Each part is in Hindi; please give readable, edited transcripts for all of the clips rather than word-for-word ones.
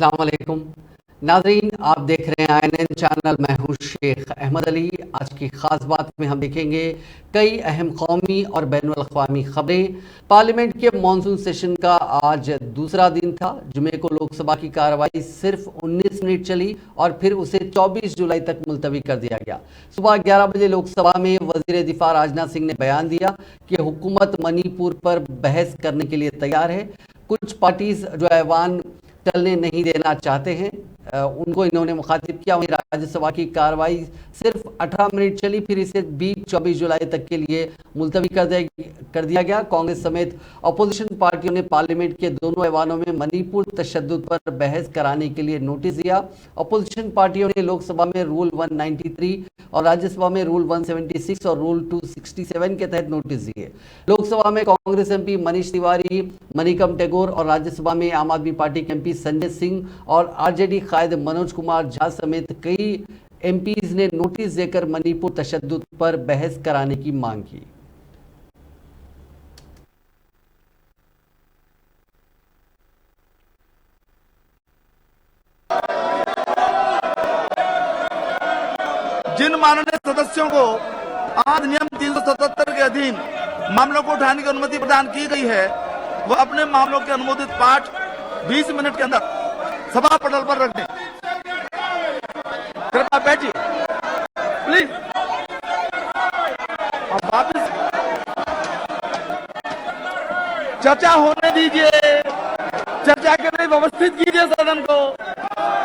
अस्सलाम वालेकुम नाज़रीन, आप देख रहे हैं INN चैनल। मैं हूँ शेख अहमद अली। आज की ख़ास बात में हम देखेंगे कई अहम कौमी और बैनुल अक़वामी ख़बरें। पार्लियामेंट के मानसून सेशन का आज दूसरा दिन था। जुमे को लोकसभा की कार्रवाई सिर्फ 19 मिनट चली और फिर उसे 24 जुलाई तक मुलतवी कर दिया गया। सुबह 11 बजे लोकसभा में वज़ीर दिफ़ा राजनाथ सिंह ने बयान दिया कि हुकूमत मणिपुर पर बहस करने के लिए तैयार है। कुछ पार्टीज जो ऐवान चलने नहीं देना चाहते हैं, उनको इन्होंने मुखातिब किया। वहीं राज्यसभा की कार्रवाई सिर्फ 18 मिनट चली, फिर इसे 24 जुलाई तक के लिए मुलतवी कर दिया गया। कांग्रेस समेत अपोजिशन पार्टियों ने पार्लियामेंट के दोनों ऐवानों में मणिपुर तशद्दुद पर बहस कराने के लिए नोटिस दिया। अपोजिशन पार्टियों ने लोकसभा में रूल 193 और राज्यसभा में रूल 176 और रूल 267 के तहत नोटिस दिए। लोकसभा में कांग्रेस MP मनीष तिवारी, मणिकम टैगोर और राज्यसभा में आम आदमी पार्टी के MP संजय सिंह और RJD कायद मनोज कुमार झा समेत कई MPs ने नोटिस देकर मणिपुर तशद्दुद पर बहस कराने की मांग की। जिन माननीय सदस्यों को आज नियम 377 के अधीन मामलों को उठाने की अनुमति प्रदान की गई है, वह अपने मामलों के अनुमोदित पाठ 20 मिनट के अंदर सभा पटल पर रख दें। कृपया बैठिए प्लीज। अब वापिस चर्चा होने दीजिए, चर्चा के लिए व्यवस्थित कीजिए सदन को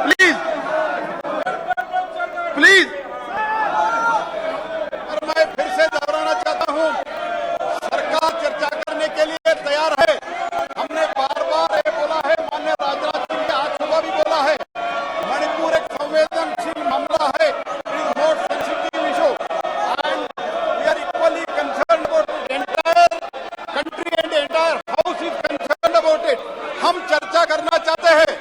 प्लीज प्लीज। मैं फिर से दोहराना चाहता हूं, सरकार चर्चा करने के लिए तैयार है। हमने बार बार ये बोला है, माननीय राजनाथ सिंह ने आज सुबह भी बोला है, मणिपुर एक संवेदनशील मामला है, it is not sensitive issue and we are equally concern about entire country and entire house is concern about it. हम चर्चा करना चाहते हैं,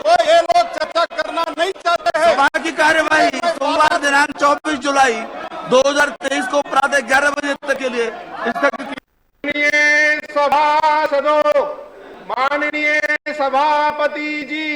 तो ये लोग चर्चा करना नहीं चाहते हैं। सभा की कार्यवाही सोमवार दिनांक 24 जुलाई 2023 को प्रातः 11 बजे तक के लिए स्थगित की। माननीय सभासदों, माननीय सभापति जी,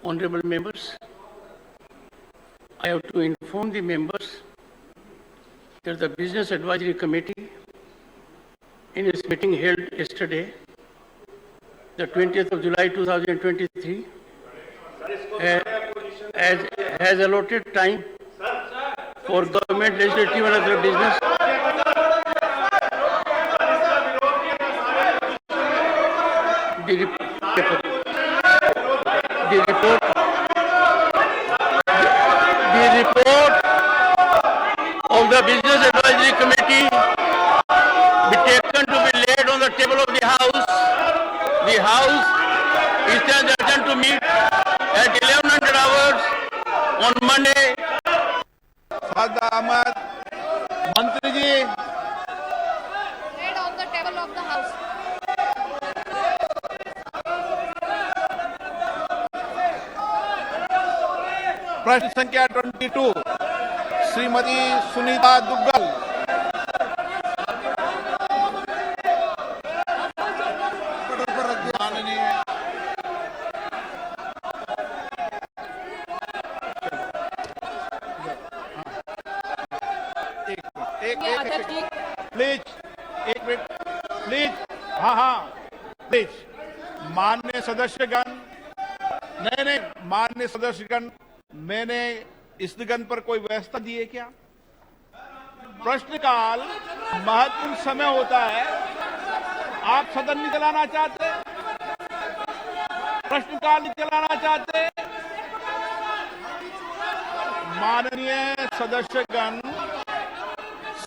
Honorable members, I have to inform the members that the Business Advisory Committee in its meeting held yesterday, the 20th of July 2023, has allotted time for government, legislative and other business. The report of the Business Advisory Committee be taken to be laid on the table of the House. The House is adjourned to meet at 1100 hours on Monday. साद अहमद मंत्री जी, Laid on the table of the House. प्रश्न संख्या 22 श्रीमती सुनीता दुग्गल। माननीय प्लीज एक मिनट प्लीज। हाँ प्लीज। माननीय सदस्यगण, नहीं माननीय सदस्यगण, मैंने स्थगन पर कोई व्यवस्था दी है क्या? प्रश्नकाल महत्वपूर्ण समय होता है, आप सदन नहीं चलाना चाहते, प्रश्नकाल नहीं चलाना चाहते। माननीय सदस्यगण,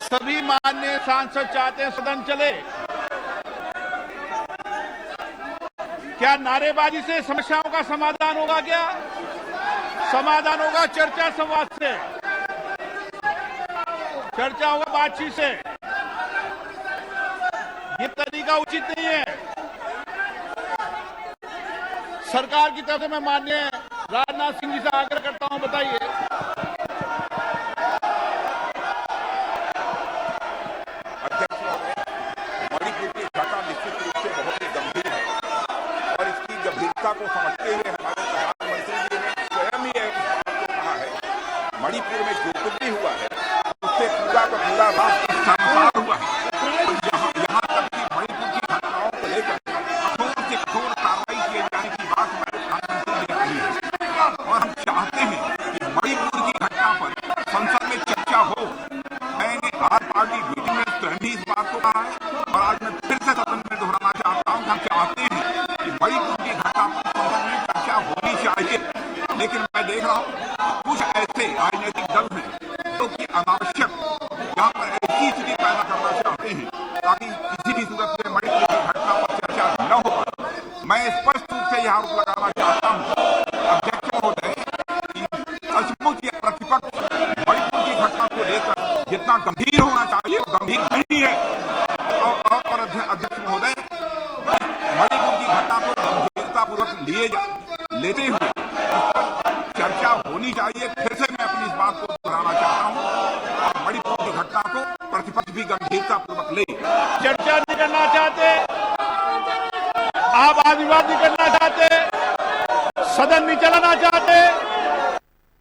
सभी माननीय सांसद चाहते हैं सदन चले। क्या नारेबाजी से समस्याओं का समाधान होगा? क्या समाधान होगा चर्चा संवाद से? चर्चा होगा बातचीत से, ये तरीका उचित नहीं है। सरकार की तरफ से मैं माननीय राजनाथ सिंह जी से आग्रह करता हूं, बताइए। अध्यक्ष महोदय, मणिपुर की घटना निश्चित रूप से बहुत ही गंभीर है और इसकी गंभीरता को समझते हुए हमारे प्रधानमंत्री जी ने स्वयं ही इस बात को कहा है, मणिपुर में जो कुछ भी हुआ है उससे पूरा का पूरा राष्ट्र शर्मसार हुआ है। यहाँ तक कि मणिपुर की घटनाओं को लेकर कठोर से कठोर कार्रवाई किए जाने की बात हमारे प्रधानमंत्री ने कही है और हम चाहते हैं कि मणिपुर की घटना पर संसद में चर्चा हो। मैंने आर पार्टी मीटिंग में स्वयं भी इस बात को कहा है और आज मैं फिर से सदन में दोहराना चाहता हूं कि हम चाहते हैं कि मणिपुर की घटना पर संसद में चर्चा होनी चाहिए। लेकिन मैं देख रहा हूं कुछ ऐसे राजनीतिक दल हैं जो कि अनावश्यक यहाँ पर ऐसी स्थिति पैदा करना चाहते हैं ताकि किसी भी सूरत में मणिपुर की घटना पर चर्चा न हो पाए। मैं स्पष्ट रूप से यहाँ रोक लगाना चाहता हूँ अध्यक्ष महोदय कि सचमुच ये प्रतिपक्ष मणिपुर की घटना को लेकर जितना गंभीर होना चाहिए वो गंभीर नहीं है और अध्यक्ष महोदय मणिपुर की घटना को गंभीरतापूर्वक लेते हुए चर्चा होनी चाहिए। फिर से मैं अपनी इस बात को दोहराना चाहता हूँ और मणिपुर की घटना को प्रतिपक्ष भी गंभीरतापूर्वक ले। चर्चा नहीं करना चाहते, आप वाद विवाद नहीं करना चाहते, सदन नहीं चलाना चाहते।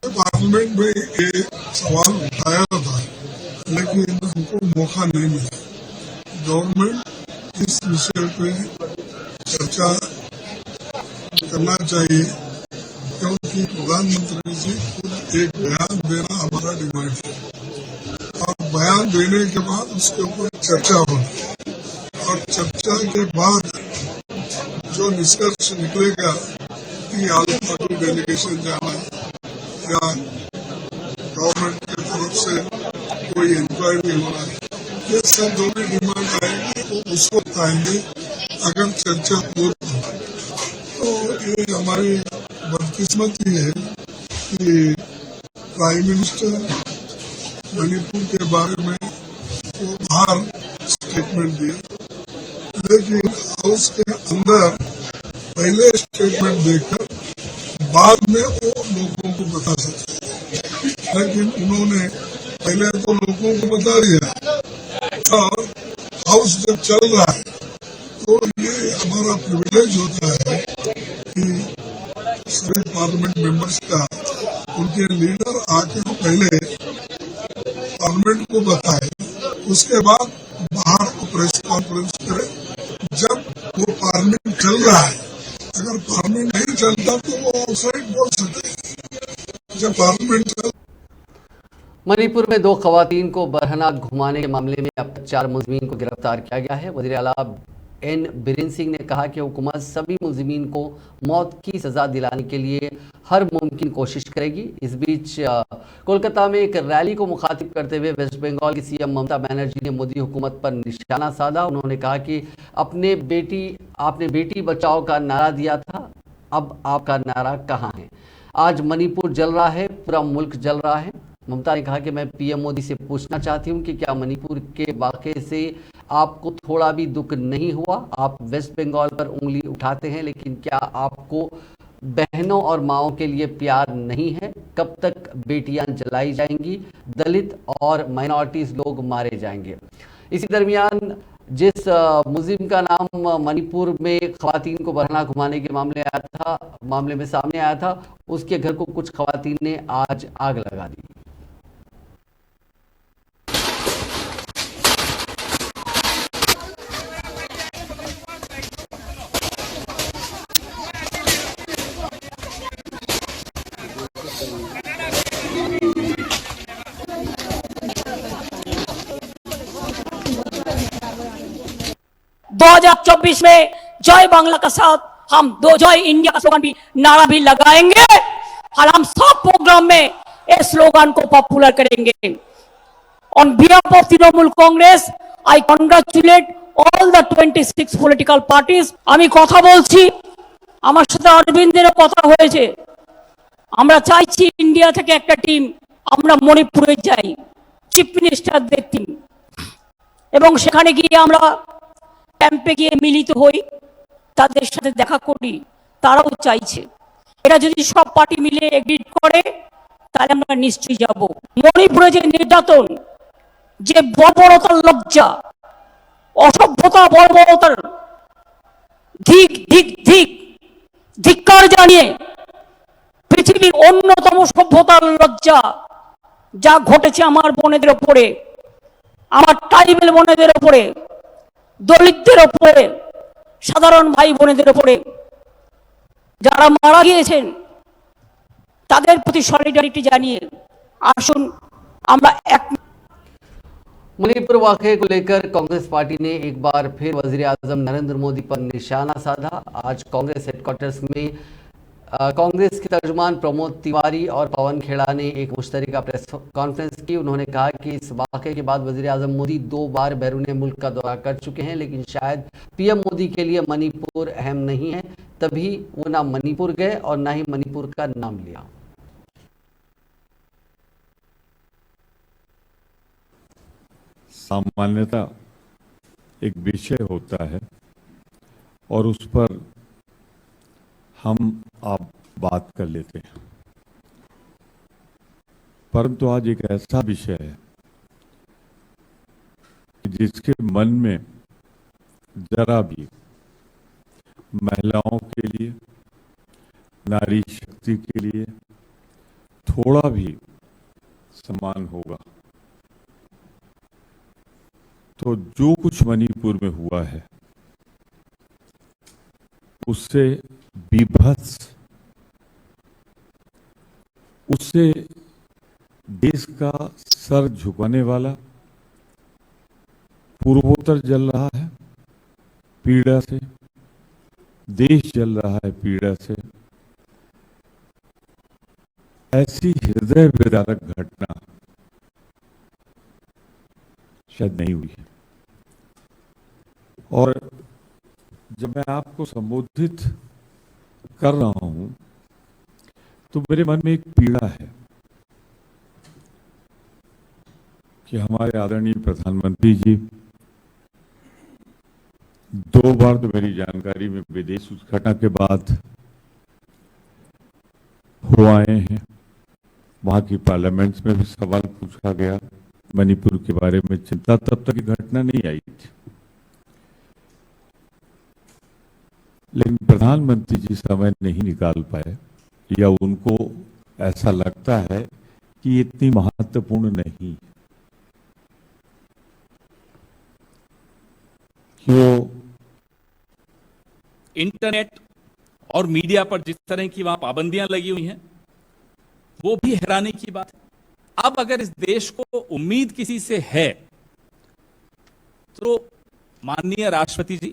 पार्लियामेंट में ये सवाल उठाया था लेकिन हमको मौका नहीं मिला। गवर्नमेंट इस विषय पे चर्चा करना चाहिए क्योंकि प्रधानमंत्री जी खुद एक बयान देना हमारा डिमांड है और बयान देने के बाद उसके ऊपर चर्चा होगी और चर्चा के बाद जो निष्कर्ष निकलेगा कि आलू पार्टी डेलीगेशन जाना या गवर्नमेंट की तरफ से कोई इंक्वायरी होना, ये सब जो भी डिमांड आएगी वो उसको बताएंगे अगर चर्चा हो तो। ये हमारी बदकिस्मती है कि प्राइम मिनिस्टर मणिपुर के बारे में वो बाहर स्टेटमेंट दिए लेकिन हाउस के अंदर पहले स्टेटमेंट देकर बाद में वो लोगों को बता सकते, लेकिन उन्होंने पहले तो लोगों को बता दिया और हाउस जब चल रहा है तो ये हमारा प्रिविलेज होता है कि सभी पार्लियामेंट मेंबर्स का उनके लीडर आके पहले पार्लियामेंट को बताए, उसके बाद बाहर प्रेस कॉन्फ्रेंस करे जब वो पार्लियामेंट चल रहा है। अगर पार्लियामेंट नहीं चलता तो वो आउटसाइड बोल सकते हैं। जब पार्लियामेंट चल मणिपुर में 2 खवातीन को बरहना घुमाने के मामले में अब तक 4 मुलजिमीन को गिरफ्तार किया गया है। वज़ीर आला एन बीरेन सिंह ने कहा कि हुकूमत सभी मुलजिमीन को मौत की सज़ा दिलाने के लिए हर मुमकिन कोशिश करेगी। इस बीच कोलकाता में एक रैली को मुखातिब करते हुए वेस्ट बंगाल की सीएम ममता बनर्जी ने मोदी हुकूमत पर निशाना साधा। उन्होंने कहा कि आपने बेटी बचाओ का नारा दिया था, अब आपका नारा कहाँ है? आज मणिपुर जल रहा है, पूरा मुल्क जल रहा है। ममता ने कहा कि मैं पीएम मोदी से पूछना चाहती हूं कि क्या मणिपुर के वाक़े से आपको थोड़ा भी दुख नहीं हुआ? आप वेस्ट बंगाल पर उंगली उठाते हैं, लेकिन क्या आपको बहनों और माओं के लिए प्यार नहीं है? कब तक बेटियां जलाई जाएंगी, दलित और माइनॉरिटीज लोग मारे जाएंगे? इसी दरमियान जिस मुलजिम का नाम मणिपुर में खवातीन को बरहना घुमाने के मामले में सामने आया था, उसके घर को कुछ खवातीन ने आज आग लगा दी। दो 2024 में जय बांग्ला का साथ हम दो जय इंडिया का स्लोगन भी नारा भी लगाएंगे और हम सब प्रोग्राम में इस स्लोगन को पॉपुलर करेंगे। On behalf of Trinamool Congress I congratulate all the 26 political parties. আমি কথা বলছি, আমার সাথে অরবিন্দেরও কথা হয়েছে। আমরা চাইছি ইন্ডিয়া থেকে একটা টিম আমরা মণিপুরে যাই। চিফ মিনিস্টারদের টিম, এবং সেখানে গিয়ে আমরা ক্যাম্পে গিয়ে মিলিত হই, তাদের সাথে দেখা করি। তারাও চাইছে এটা যদি সব পার্টি মিলে এগ্রিড করে তাহলে আমরা নিশ্চয়ই যাব। মণিপুরে যে নির্যাতন, যে বর্বরতার লজ্জা, অসভ্যতা, বর্বরতার ধিক ধিক ধিক ধিক্কার জানিয়ে পৃথিবীর অন্যতম সভ্যতার লজ্জা যা ঘটেছে আমার বোনেদের ওপরে, আমার ট্রাইবেল বোনেদের ওপরে, দলিতদের ওপরে, সাধারণ ভাই বোনেদের ওপরে যারা মারা গিয়েছেন তাদের প্রতি সলিডারিটি জানিয়ে আসুন আমরা এক। मणिपुर वाक़े को लेकर कांग्रेस पार्टी ने एक बार फिर वज़ीर आज़म नरेंद्र मोदी पर निशाना साधा। आज कांग्रेस हेडक्वार्टर्स में कांग्रेस के तर्जुमान प्रमोद तिवारी और पवन खेड़ा ने एक मुश्तरका प्रेस कॉन्फ्रेंस की। उन्होंने कहा कि इस वाक़े के बाद वज़ीर आज़म मोदी 2 बार बैरून मुल्क का दौरा कर चुके हैं, लेकिन शायद पीएम मोदी के लिए मणिपुर अहम नहीं है, तभी वो ना मणिपुर गए और ना ही मणिपुर का नाम लिया। सामान्यतः एक विषय होता है और उस पर हम आप बात कर लेते हैं, परंतु आज एक ऐसा विषय है जिसके मन में जरा भी महिलाओं के लिए, नारी शक्ति के लिए थोड़ा भी सम्मान होगा तो जो कुछ मणिपुर में हुआ है उससे बीभत्स, उससे देश का सर झुकाने वाला पूर्वोत्तर जल रहा है पीड़ा से, देश जल रहा है पीड़ा से। ऐसी हृदय विदारक घटना शायद नहीं हुई है। और जब मैं आपको संबोधित कर रहा हूं तो मेरे मन में एक पीड़ा है कि हमारे आदरणीय प्रधानमंत्री जी 2 बार तो मेरी जानकारी में विदेश उस घटना के बाद हो आए हैं। वहां की पार्लियामेंट्स में भी सवाल पूछा गया, मणिपुर के बारे में चिंता, तब तक ये घटना नहीं आई थी। लेकिन प्रधानमंत्री जी समय नहीं निकाल पाए या उनको ऐसा लगता है कि ये इतनी महत्वपूर्ण नहीं कि वो इंटरनेट और मीडिया पर जिस तरह की वहां पाबंदियां लगी हुई हैं वो भी हैरानी की बात है। अब अगर इस देश को उम्मीद किसी से है तो माननीय राष्ट्रपति जी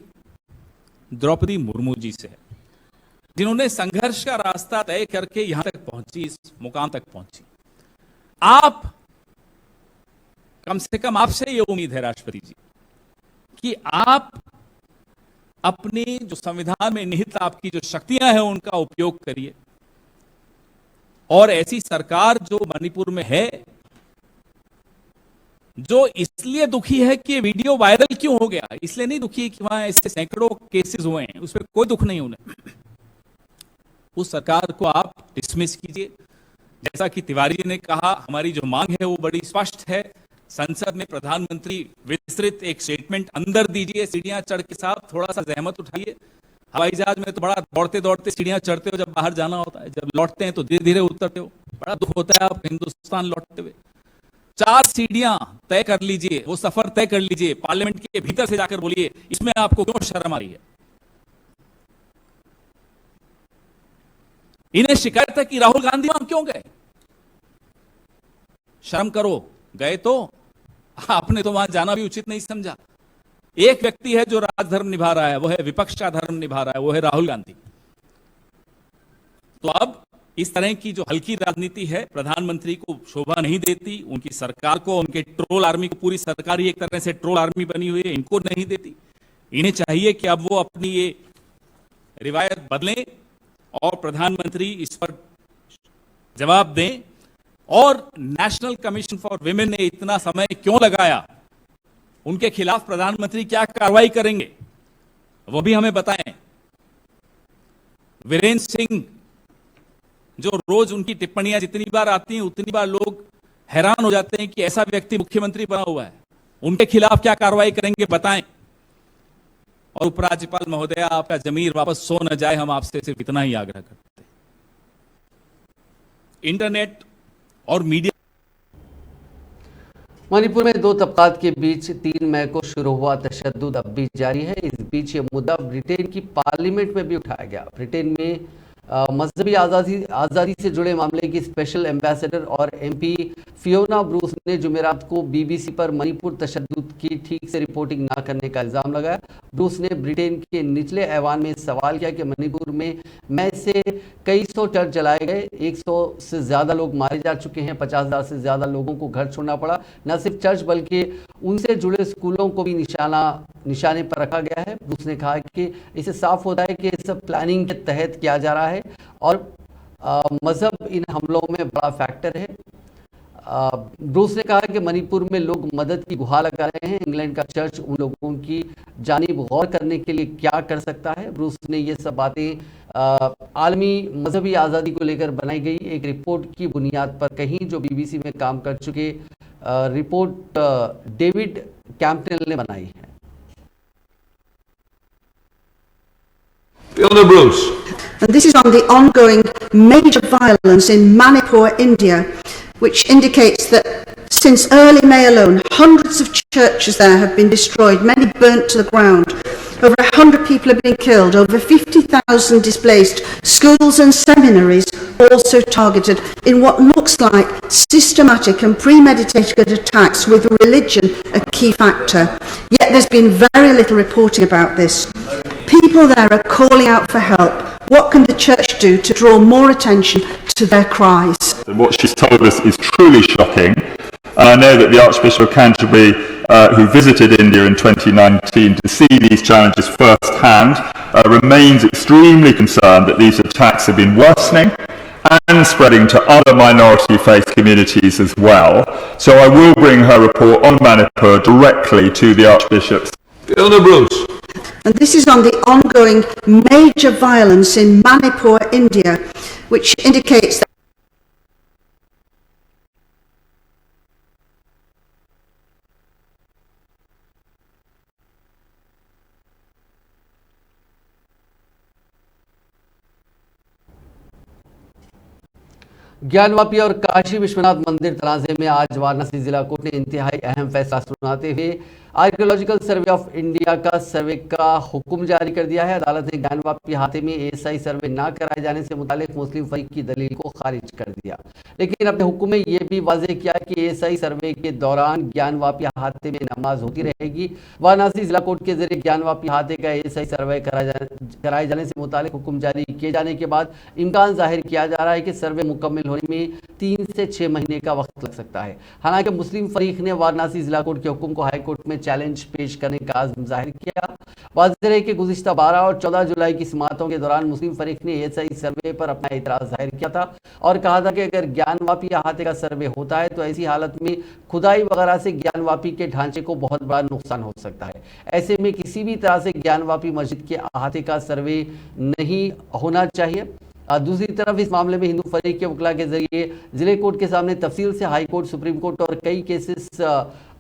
द्रौपदी मुर्मू जी से है, जिन्होंने संघर्ष का रास्ता तय करके यहां तक पहुंची, इस मुकाम तक पहुंची। आप कम से कम आपसे ये उम्मीद है राष्ट्रपति जी कि आप अपनी जो संविधान में निहित आपकी जो शक्तियां हैं उनका उपयोग करिए और ऐसी सरकार जो मणिपुर में है, जो इसलिए दुखी है कि वीडियो वायरल क्यों हो गया, इसलिए नहीं दुखी है कि वहां ऐसे सैकड़ों केसेस हुए हैं, उस पर कोई दुख नहीं उन्हें। उस सरकार को आप डिसमिस कीजिए। जैसा कि तिवारी जी ने कहा, हमारी जो मांग है वो बड़ी स्पष्ट है। संसद में प्रधानमंत्री विस्तृत एक स्टेटमेंट अंदर दीजिए, सीढ़ियां चढ़ के साहब थोड़ा सा जहमत उठाइए। हवाई जहाज में तो बड़ा दौड़ते दौड़ते सीढ़ियां चढ़ते हो जब बाहर जाना होता है, जब लौटते हैं तो धीरे धीरे उतरते हो, बड़ा दुख होता है आप हिंदुस्तान लौटते हुए। 4 सीढ़ियां तय कर लीजिए, वो सफर तय कर लीजिए, पार्लियामेंट के भीतर से जाकर बोलिए इसमें आपको क्यों शर्म आ रही है। इन्हें शिकायत है कि राहुल गांधी वहां क्यों गए। शर्म करो, गए तो आपने तो वहां जाना भी उचित नहीं समझा। एक व्यक्ति है जो राजधर्म निभा रहा है, वो है विपक्ष का धर्म निभा रहा है, वो है राहुल गांधी। तो अब इस तरह की जो हल्की राजनीति है प्रधानमंत्री को शोभा नहीं देती, उनकी सरकार को, उनके ट्रोल आर्मी को, पूरी सरकार ही एक तरह से ट्रोल आर्मी बनी हुई है, इनको नहीं देती। इन्हें चाहिए कि अब वो अपनी ये रिवायत बदलें और प्रधानमंत्री इस पर जवाब दें और नेशनल कमीशन फॉर विमेन ने इतना समय क्यों लगाया, उनके खिलाफ प्रधानमंत्री क्या कार्रवाई करेंगे वो भी हमें बताएं। वीरेंद्र सिंह, जो रोज उनकी टिप्पणियां जितनी बार आती हैं उतनी बार लोग हैरान हो जाते हैं कि ऐसा व्यक्ति मुख्यमंत्री बना हुआ है, उनके खिलाफ क्या कार्रवाई करेंगे बताएं। और उपराज्यपाल महोदया, आपका जमीर वापस सो न जाए, हम आपसे सिर्फ इतना ही आग्रह करते हैं। इंटरनेट और मीडिया। मणिपुर में दो तबकात के बीच 3 मई को शुरू हुआ तशद्दुद अब भी जारी है। इस बीच ये मुद्दा ब्रिटेन की पार्लियामेंट में भी उठाया गया। ब्रिटेन में मजहबी आज़ादी से जुड़े मामले की स्पेशल एम्बेसडर और एमपी फियोना ब्रूस ने जुमेरात को बीबीसी पर मणिपुर तशद्दुद की ठीक से रिपोर्टिंग ना करने का इल्ज़ाम लगाया। ब्रूस ने ब्रिटेन के निचले ऐवान में सवाल किया कि मणिपुर में मई से कई सौ चर्च जलाए गए, 100 से ज़्यादा लोग मारे जा चुके हैं, 50,000 से ज़्यादा लोगों को घर छोड़ना पड़ा। न सिर्फ चर्च बल्कि उनसे जुड़े स्कूलों को भी निशाने पर रखा गया है। ब्रूस ने कहा कि इससे साफ होता है कि सब प्लानिंग के तहत किया जा रहा है और मजहब इन हमलों में बड़ा फैक्टर है। ब्रूस ने कहा कि मणिपुर में लोग मदद की गुहार लगा रहे हैं। इंग्लैंड का चर्च उन लोगों की जानिब गौर करने के लिए क्या कर सकता है। ब्रूस ने ये सब बातें आलमी मजहबी आज़ादी को लेकर बनाई गई एक रिपोर्ट की बुनियाद पर कहीं, जो बीबीसी में काम कर चुके रिपोर्ट डेविड कैंपनेल ने बनाई है। Fiona Bruce. And this is on the ongoing major violence in Manipur, India, which indicates that since early May alone, hundreds of churches there have been destroyed, many burnt to the ground. Over 100 people have been killed, over 50,000 displaced, schools and seminaries also targeted in what looks like systematic and premeditated attacks with religion a key factor. Yet there's been very little reporting about this. People there are calling out for help. What can the church do to draw more attention to their cries? What she's told us is truly shocking. And I know that the Archbishop of Canterbury, who visited India in 2019 to see these challenges firsthand, remains extremely concerned that these attacks have been worsening and spreading to other minority faith communities as well. So I will bring her report on Manipur directly to the Archbishop's. Fiona Bruce. And this is on the ongoing major violence in Manipur, India, which indicates that Gyanvapi और काशी विश्वनाथ मंदिर तनाजे में आज वाराणसी जिला कोर्ट ने इंतहाई अहम फैसला सुनाते हुए आर्कियोलॉजिकल सर्वे ऑफ इंडिया का सर्वे का हुक्म जारी कर दिया है। अदालत ने ज्ञानवापी हाथे में एएसआई सर्वे न कराए जाने से मुतालिक मुस्लिम फरीक की दलील को खारिज कर दिया, लेकिन अपने हुक्म में यह भी वाज़ेह किया कि एएसआई सर्वे के दौरान ज्ञानवापी हाथे में नमाज होती रहेगी। वाराणसी जिला कोर्ट के जरिए ज्ञानवापी हाथे का एएसआई सर्वे कराए जाने से मुतालिक हुक्म जारी किए जाने के बाद इम्कान जाहिर किया जा रहा है कि सर्वे मुकम्मल होने में 3 से 6 महीने का वक्त लग सकता है। हालांकि मुस्लिम फरीक ने वाराणसी जिला कोर्ट के हुक्म को हाई कोर्ट में चैलेंज पेश करने का आज़म जाहिर किया। वाज़ेह है कि गुज़िश्ता 12 और 14 जुलाई की समातों के दौरान मुस्लिम फरीक ने एएसआई सर्वे पर अपना एतराज़ जाहिर किया था और कहा था कि अगर ज्ञानवापी अहाते का सर्वे होता है तो ऐसी हालत में खुदाई वगैरह से ज्ञानवापी के ढांचे को बहुत बड़ा नुकसान हो सकता है। ऐसे में किसी भी तरह से ज्ञानवापी मस्जिद के अहाते का सर्वे नहीं होना चाहिए। दूसरी तरफ इस मामले में हिंदू फरीक के वकला के जरिए जिले कोर्ट के सामने तफसील से हाई कोर्ट, सुप्रीम कोर्ट और कई केसेस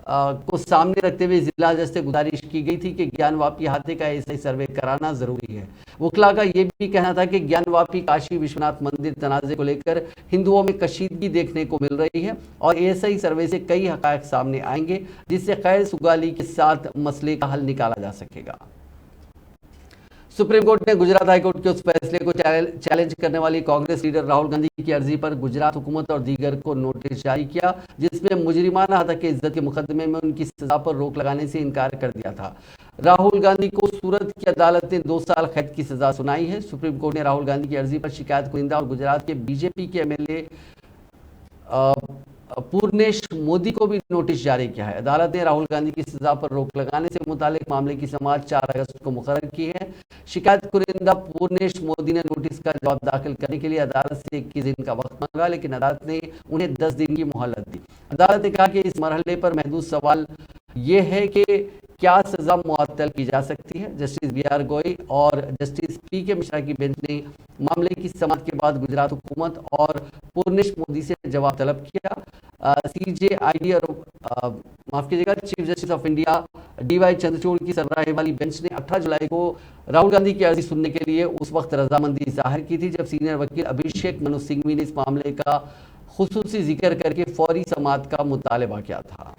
को सामने रखते हुए जिला जज से गुजारिश की गई थी कि ज्ञानवापी हाथे का एएसआई सर्वे कराना जरूरी है। वकला का यह भी कहना था कि ज्ञानवापी काशी विश्वनाथ मंदिर तनाजे को लेकर हिंदुओं में कशीदगी देखने को मिल रही है और एएसआई सर्वे से कई हक़ाइक़ सामने आएंगे जिससे खैर सुगाली के साथ मसले का हल निकाला जा सकेगा। सुप्रीम कोर्ट ने गुजरात हाई कोर्ट के उस फैसले को चैलेंज करने वाली कांग्रेस लीडर राहुल गांधी की अर्जी पर गुजरात हुकूमत और दीगर को नोटिस जारी किया, जिसमें मुजरिमाना हतक इज्जत के मुकदमे में उनकी सजा पर रोक लगाने से इनकार कर दिया था। राहुल गांधी को सूरत की अदालत ने 2 साल कैद की सजा सुनाई है। सुप्रीम कोर्ट ने राहुल गांधी की अर्जी पर शिकायत कुनिंदा और गुजरात के बीजेपी के एमएलए पूर्णेश मोदी को भी नोटिस जारी किया है। अदालत ने राहुल गांधी की सजा पर रोक लगाने से मुतालिक मामले की समाअत 4 अगस्त को मुकर्रर की है। शिकायत कुरिंदा पूर्णेश मोदी ने नोटिस का जवाब दाखिल करने के लिए अदालत से 21 दिन का वक्त मांगा, लेकिन अदालत ने उन्हें 10 दिन की मोहलत दी। अदालत ने कहा कि इस मरहले पर महदूद सवाल ये है कि क्या सजा मुअत्तल की जा सकती है। जस्टिस BR गोयल और जस्टिस PK मिश्रा की बेंच ने मामले की समाअत के बाद गुजरात हुकूमत और पूर्णेश मोदी से जवाब तलब किया। CJID और माफ कीजिएगा chief justice of India DY Chandrachud की सरबराही वाली बेंच ने 18 जुलाई को राहुल गांधी की अर्जी सुनने के लिए उस वक्त रजामंदी जाहिर की थी, जब सीनियर वकील अभिषेक मनु सिंघवी ने इस मामले का खुसूसी जिक्र करके फौरी समाअत का मुतालबा किया था।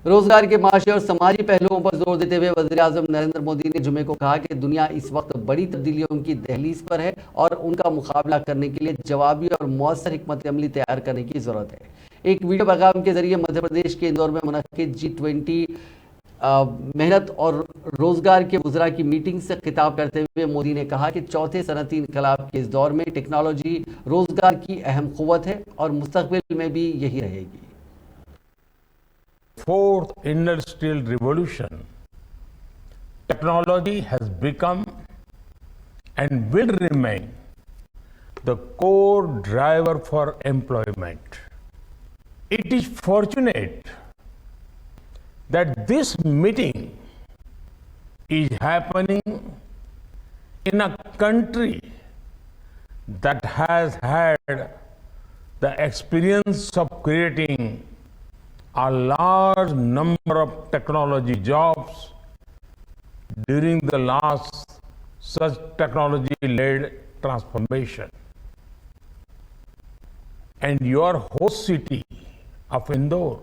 रोजगार के माशी और समाजी पहलुओं पर जोर देते हुए वज़ीर-ए-आज़म नरेंद्र मोदी ने जुमे को कहा कि दुनिया इस वक्त बड़ी तब्दीलियों की दहलीज पर है और उनका मुकाबला करने के लिए जवाबी और मौसर हिकमत अमली तैयार करने की जरूरत है। एक वीडियो पैगाम के जरिए मध्य प्रदेश के इंदौर में मुनक्किद G20 मेहनत और रोजगार के वज़रा की मीटिंग से खिताब करते हुए मोदी ने कहा कि चौथे सनती इनकलाब के इस दौर में टेक्नोलॉजी रोजगार की अहम क़ुव्वत है और मुस्तक़बिल में भी यही रहेगी। Fourth industrial revolution, technology has become and will remain the core driver for employment. It is fortunate that this meeting is happening in a country that has had the experience of creating a large number of technology jobs during the last such technology-led transformation. And your host city of Indore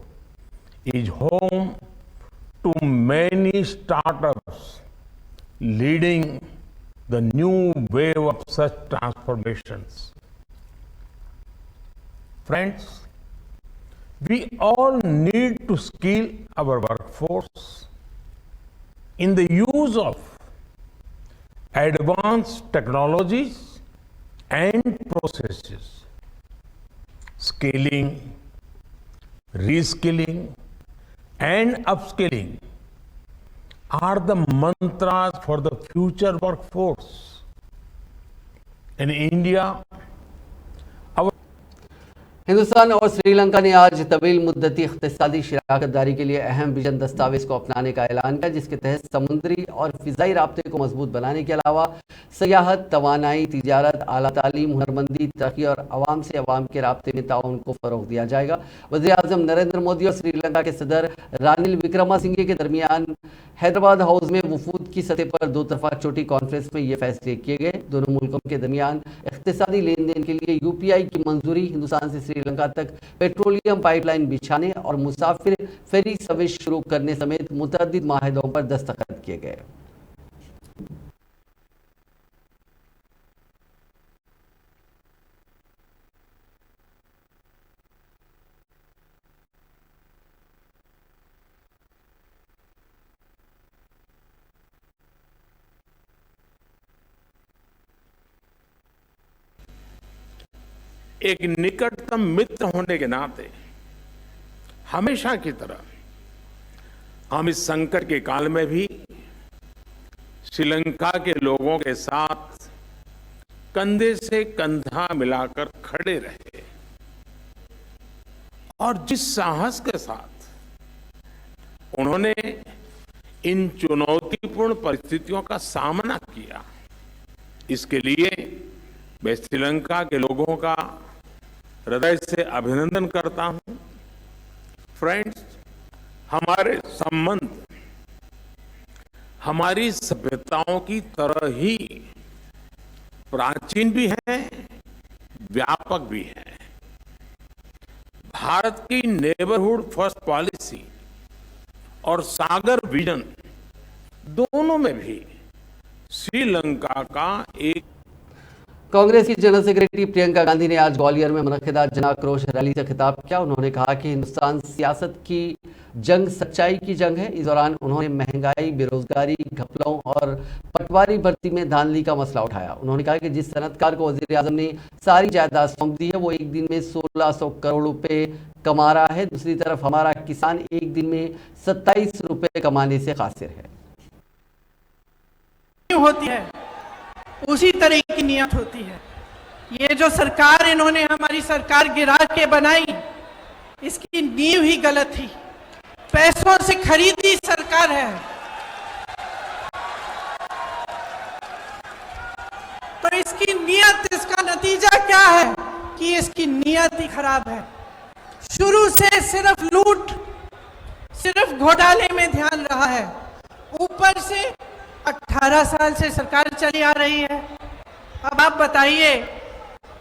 is home to many startups leading the new wave of such transformations. Friends, we all need to skill our workforce in the use of advanced technologies and processes. Scaling, reskilling, and upskilling are the mantras for the future workforce. In India, Hindustan और श्रीलंका ने आज तवील मुद्दती इक़्तिसादी शराकत दारी के लिए अहम विजन दस्तावेज को अपनाने का ऐलान किया, जिसके तहत समुद्री और फ़िज़ाई राब्ते को मजबूत बनाने के अलावा सयाहत, तवानाई, तिजारत, आला तालीम, हुनरमंदी, तरक्की और अवाम से अवाम के राब्ते में ताउन को फ़रोग़ दिया जाएगा। वज़ीर-ए-आज़म नरेंद्र मोदी और श्रीलंका के सदर रानिल विक्रमासिंघे के दरमियान हैदराबाद हाउस में वफूद की सतह पर दो तरफा छोटी कॉन्फ्रेंस में ये फैसले किए गए। दोनों मुल्कों के दरमियान इक़्तिसादी लेन देन के लिए UPI की मंजूरी, हिंदुस्तान से श्रीलंका तक पेट्रोलियम पाइपलाइन बिछाने और मुसाफिर फेरी सर्विस शुरू करने समेत मुतअद्दिद माहिदों पर दस्तखत किए गए। एक निकटतम मित्र होने के नाते हमेशा की तरह हम इस संकट के काल में भी श्रीलंका के लोगों के साथ कंधे से कंधा मिलाकर खड़े रहे और जिस साहस के साथ उन्होंने इन चुनौतीपूर्ण परिस्थितियों का सामना किया, इसके लिए मैं श्रीलंका के लोगों का हृदय से अभिनंदन करता हूं। फ्रेंड्स, हमारे संबंध हमारी सभ्यताओं की तरह ही प्राचीन भी है, व्यापक भी है। भारत की नेबरहुड फर्स्ट पॉलिसी और सागर विजन दोनों में भी श्रीलंका का एक कांग्रेस की जनरल सेक्रेटरी प्रियंका गांधी ने आज ग्वालियर में मुनक्किदा जन आक्रोश रैली से खिताब किया। उन्होंने कहा कि हिंदुस्तान सियासत की जंग सच्चाई की जंग है। इस दौरान उन्होंने महंगाई, बेरोजगारी, घपलों और पटवारी भर्ती में धांधली का मसला उठाया। उन्होंने कहा कि जिस सनतकार को वज़ीर-ए-आज़म ने सारी जायदाद सौंप दी है, वो एक दिन में 1600 करोड़ रुपए कमा रहा है। दूसरी तरफ हमारा किसान एक दिन में 27 रुपए कमाने से कासिर है। होती है उसी तरह की नियत होती है। ये जो सरकार इन्होंने हमारी सरकार गिरा के बनाई, इसकी नींव ही गलत थी। पैसों से खरीदी सरकार है। तो इसकी नियत, इसका नतीजा क्या है कि इसकी नियत ही खराब है। शुरू से सिर्फ लूट, सिर्फ घोटाले में ध्यान रहा है। ऊपर से 18 साल से सरकार चली आ रही है। अब आप बताइए,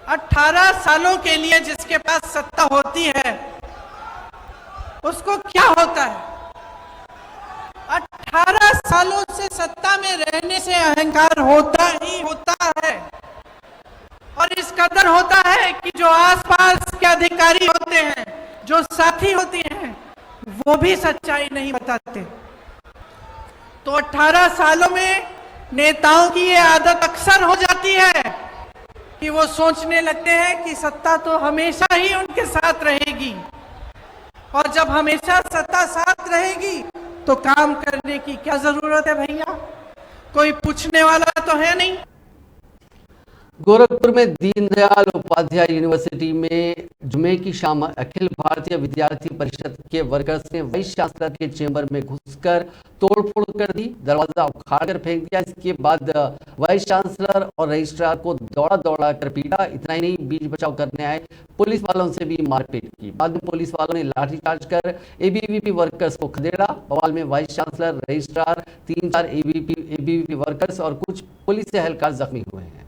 18 सालों के लिए जिसके पास सत्ता होती है उसको क्या होता है? 18 सालों से सत्ता में रहने से अहंकार होता ही होता है, और इस कदर होता है कि जो आसपास के अधिकारी होते हैं, जो साथी होती हैं, वो भी सच्चाई नहीं बताते। तो 18 सालों में नेताओं की ये आदत अक्सर हो जाती है कि वो सोचने लगते हैं कि सत्ता तो हमेशा ही उनके साथ रहेगी, और जब हमेशा सत्ता साथ रहेगी तो काम करने की क्या जरूरत है भैया? कोई पूछने वाला तो है नहीं। गोरखपुर में दीनदयाल उपाध्याय यूनिवर्सिटी में जुमे की शाम अखिल भारतीय विद्यार्थी परिषद के वर्कर्स ने वाइस चांसलर के चेंबर में घुसकर तोड़फोड़ कर दी, दरवाजा उखाड़कर फेंक दिया। इसके बाद वाइस चांसलर और रजिस्ट्रार को दौड़ा कर पीटा। इतना ही नहीं, बीच बचाव करने आए पुलिस वालों से भी मारपीट की। बाद में पुलिस वालों ने लाठीचार्ज कर एबीवीपी वर्कर्स को खदेड़ा। बवाल में vice chancellor, registrar, 3-4 ABVP workers और कुछ पुलिस से एहलकार जख्मी हुए हैं।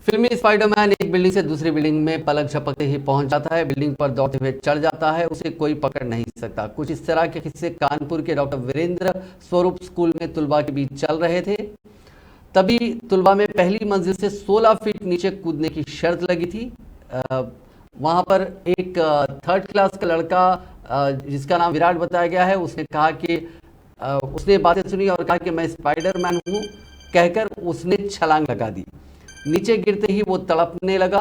फिल्मी स्पाइडरमैन एक बिल्डिंग से दूसरी बिल्डिंग में पलक झपकते ही पहुंच जाता है। बिल्डिंग पर दौड़ते हुए चढ़ जाता है, उसे कोई पकड़ नहीं सकता। कुछ इस तरह के किस्से कानपुर के डॉक्टर वीरेंद्र स्वरूप स्कूल में तुलबा के बीच चल रहे थे। तभी तुलबा में पहली मंजिल से 16 फीट नीचे कूदने की शर्त लगी थी। वहां पर एक 3rd क्लास का लड़का जिसका नाम विराट बताया गया है, उसने कहा कि उसने बातें सुनी और कहा कि मैं स्पाइडरमैन हूँ, कहकर उसने छलांग लगा दी। नीचे गिरते ही वो तड़पने लगा।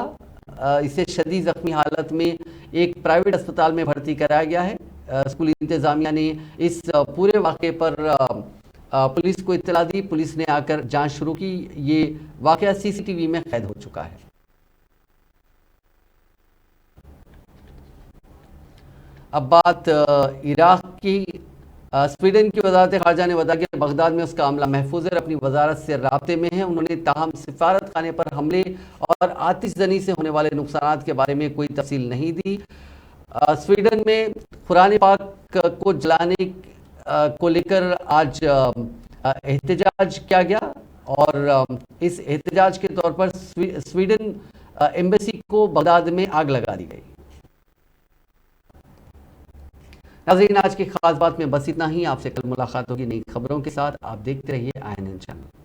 इसे शदीद जख्मी हालत में एक प्राइवेट अस्पताल में भर्ती कराया गया है। स्कूल इंतजामिया ने इस पूरे वाक़े पर पुलिस को इत्तला दी। पुलिस ने आकर जांच शुरू की। ये वाक़या सीसीटीवी में कैद हो चुका है। अब बात इराक की। स्वीडन की वजारत खारजा ने बताया कि बगदाद में उसका अमला महफूज है, अपनी वजारत से राब्ते में है। उन्होंने ताहम सिफारत खाने पर हमले और आतिशजनी से होने वाले नुकसान के बारे में कोई तफसील नहीं दी। स्वीडन में कुरान पाक को जलाने को लेकर आज एहतजाज किया गया और इस एहतजाज के तौर पर स्वीडन एम्बेसी को बगदाद में आग लगा दी गई। नाज़रीन, आज की खास बात में बस इतना ही। आपसे कल मुलाकात होगी नई खबरों के साथ। आप देखते रहिए INN चैनल।